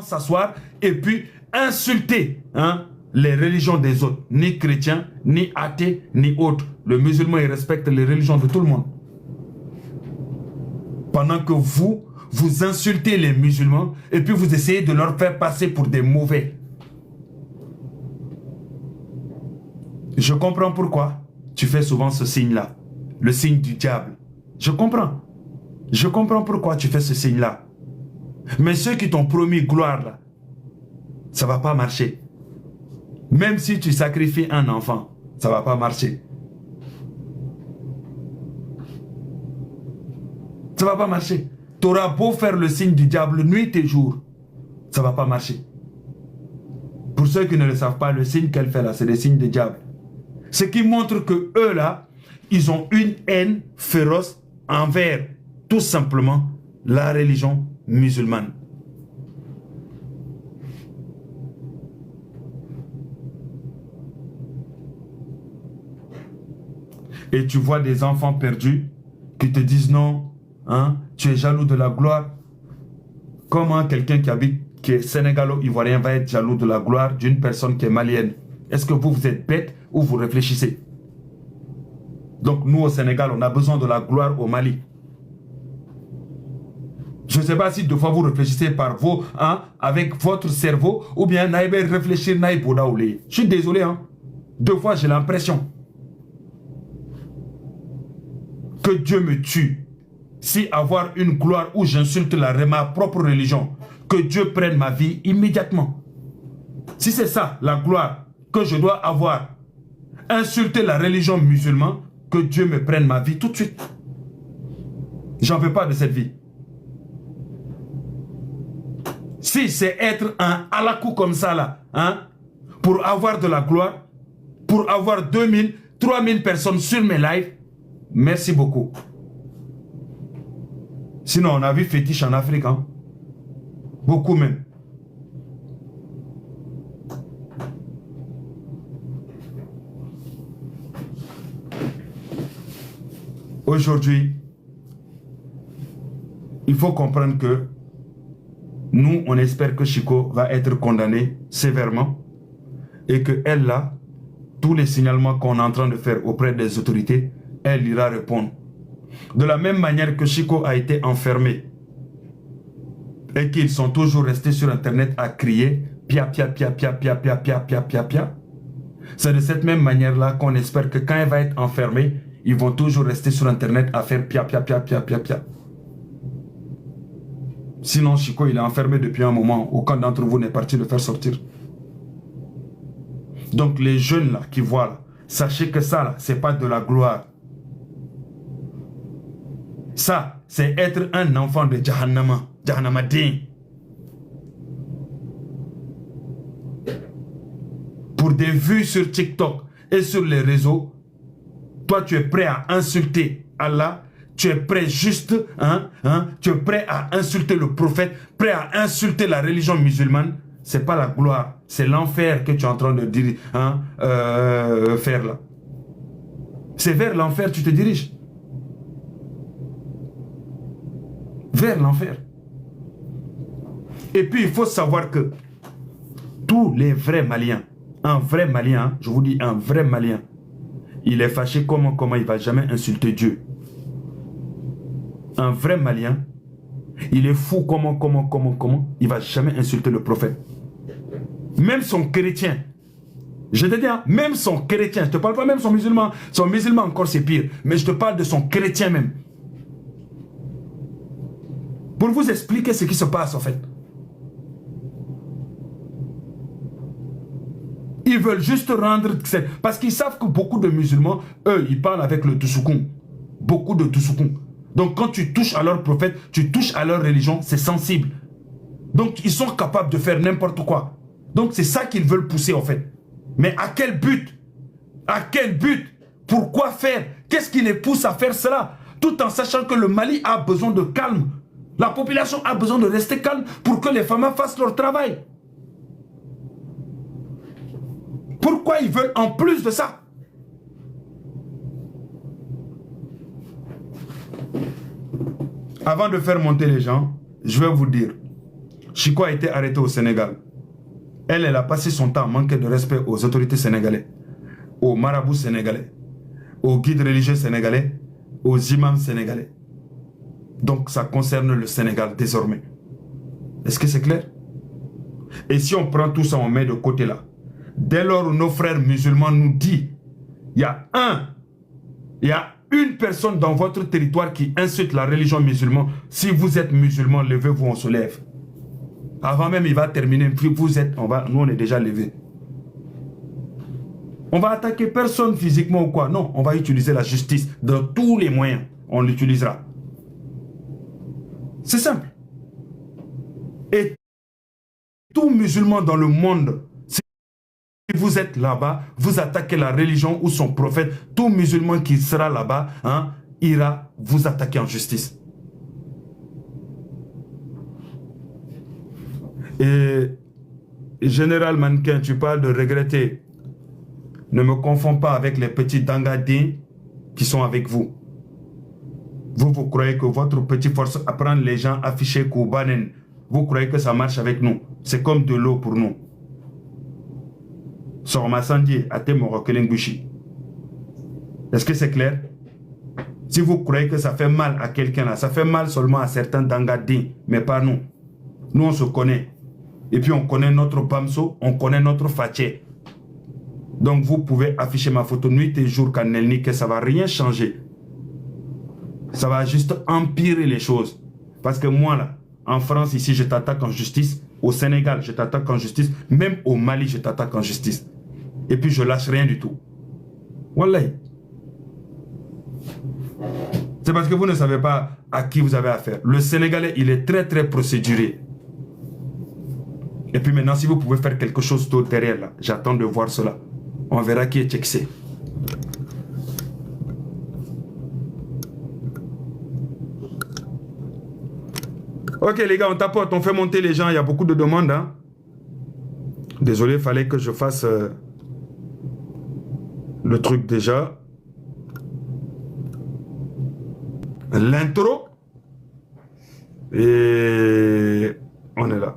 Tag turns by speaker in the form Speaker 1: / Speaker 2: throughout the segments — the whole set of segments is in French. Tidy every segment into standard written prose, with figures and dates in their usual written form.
Speaker 1: S'asseoir et puis insulter les religions des autres, ni chrétiens, ni athées, ni autres. Le musulman, il respecte les religions de tout le monde. Pendant que vous insultez les musulmans et puis vous essayez de leur faire passer pour des mauvais. Je comprends pourquoi tu fais souvent ce signe-là, le signe du diable. Je comprends. Je comprends pourquoi tu fais ce signe-là. Mais ceux qui t'ont promis gloire, là, ça ne va pas marcher. Même si tu sacrifies un enfant, ça ne va pas marcher. Ça ne va pas marcher. Tu auras beau faire le signe du diable nuit et jour, ça ne va pas marcher. Pour ceux qui ne le savent pas, le signe qu'elle fait là, c'est le signe du diable. Ce qui montre que eux là, ils ont une haine féroce envers tout simplement la religion musulmane. Et tu vois des enfants perdus qui te disent non, tu es jaloux de la gloire. Comment quelqu'un qui est sénégalo-ivoirien va être jaloux de la gloire d'une personne qui est malienne? Est-ce que vous êtes bête ou vous réfléchissez? Donc nous au Sénégal, on a besoin de la gloire au Mali. Je ne sais pas si deux fois vous réfléchissez par vos, avec votre cerveau, ou bien naïbe réfléchir naïbe. Je suis désolé, deux fois j'ai l'impression que Dieu me tue. Si avoir une gloire où j'insulte ma propre religion, que Dieu prenne ma vie immédiatement. Si c'est ça la gloire que je dois avoir, insulter la religion musulmane, que Dieu me prenne ma vie tout de suite. J'en veux pas de cette vie. Si c'est être un alakou comme ça là, pour avoir de la gloire, pour avoir 2000, 3000 personnes sur mes lives, merci beaucoup. Sinon on a vu fétiche en Afrique, beaucoup même. Aujourd'hui, il faut comprendre que nous, on espère que Chiko va être condamné sévèrement et que elle là, tous les signalements qu'on est en train de faire auprès des autorités, elle ira répondre. De la même manière que Chiko a été enfermé et qu'ils sont toujours restés sur Internet à crier pia pia pia pia pia pia pia pia pia pia. C'est de cette même manière-là qu'on espère que quand elle va être enfermée, ils vont toujours rester sur Internet à faire pia pia pia pia pia pia. Sinon, Chiko, il est enfermé depuis un moment. Aucun d'entre vous n'est parti le faire sortir. Donc, les jeunes là qui voient, là, sachez que ça, là, c'est pas de la gloire. Ça, c'est être un enfant de Jahannama. Jahannamadin. Pour des vues sur TikTok et sur les réseaux, toi, tu es prêt à insulter Allah. Tu es prêt juste, tu es prêt à insulter le prophète, prêt à insulter la religion musulmane. C'est pas la gloire, c'est l'enfer que tu es en train de dire, faire là. C'est vers l'enfer que tu te diriges. Vers l'enfer. Et puis il faut savoir que tous les vrais Maliens, un vrai Malien, je vous dis un vrai Malien, il est fâché comment il ne va jamais insulter Dieu. Un vrai Malien, il est fou comment il ne va jamais insulter le prophète. Même son chrétien, je te dis, même son chrétien, je ne te parle pas même son musulman encore c'est pire, mais je te parle de son chrétien même. Pour vous expliquer ce qui se passe en fait. Ils veulent juste rendre... Parce qu'ils savent que beaucoup de musulmans, eux, ils parlent avec le Toussoukoun. Beaucoup de Toussoukoun. Donc quand tu touches à leur prophète, tu touches à leur religion, c'est sensible. Donc ils sont capables de faire n'importe quoi. Donc c'est ça qu'ils veulent pousser en fait. Mais à quel but? À quel but? Pourquoi faire? Qu'est-ce qui les pousse à faire cela? Tout en sachant que le Mali a besoin de calme. La population a besoin de rester calme pour que les femmes fassent leur travail. Pourquoi ils veulent en plus de ça? Avant de faire monter les gens, je vais vous dire, Chico a été arrêté au Sénégal. Elle a passé son temps à manquer de respect aux autorités sénégalaises, aux marabouts sénégalais, aux guides religieux sénégalais, aux imams sénégalais. Donc ça concerne le Sénégal désormais. Est-ce que c'est clair? Et si on prend tout ça, on met de côté là. Dès lors où nos frères musulmans nous disent, il y a une personne dans votre territoire qui insulte la religion musulmane, si vous êtes musulman, levez-vous, on se lève. Avant même, il va terminer, puis vous êtes, nous on est déjà levés. On va attaquer personne physiquement ou quoi. Non, on va utiliser la justice dans tous les moyens. On l'utilisera. C'est simple. Et tout musulman dans le monde, si vous êtes là-bas, vous attaquez la religion ou son prophète, tout musulman qui sera là-bas, ira vous attaquer en justice. Et Général Mannequin, tu parles de regretter. Ne me confonds pas avec les petits dangadins qui sont avec vous. Vous croyez que votre petite force à prendre les gens affichés Koubanen, vous croyez que ça marche avec nous. C'est comme de l'eau pour nous. Sormasandi, Atemorokelengbushi. Est-ce que c'est clair? Si vous croyez que ça fait mal à quelqu'un là, ça fait mal seulement à certains dangadins, mais pas nous. Nous on se connaît. Et puis on connaît notre Bamso, on connaît notre Fatché. Donc vous pouvez afficher ma photo nuit et jour Kanelni, que ça ne va rien changer. Ça va juste empirer les choses. Parce que moi là, en France ici, je t'attaque en justice. Au Sénégal, je t'attaque en justice. Même au Mali, je t'attaque en justice. Et puis je lâche rien du tout. Wallahi. C'est parce que vous ne savez pas à qui vous avez affaire. Le Sénégalais, il est très très procéduré. Et puis maintenant, si vous pouvez faire quelque chose d'autre derrière là, j'attends de voir cela. On verra qui est checksé. Ok les gars, on tapote, on fait monter les gens, il y a beaucoup de demandes. Hein? Désolé, il fallait que je fasse le truc déjà. L'intro. Et on est là.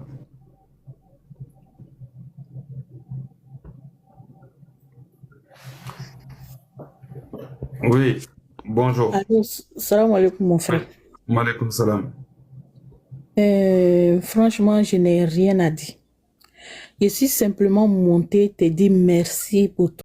Speaker 1: Oui, bonjour.
Speaker 2: Allô, salam alaikum mon frère.
Speaker 1: Maaleykum salam.
Speaker 2: Franchement, je n'ai rien à dire. Je suis simplement montée te dire merci pour tout.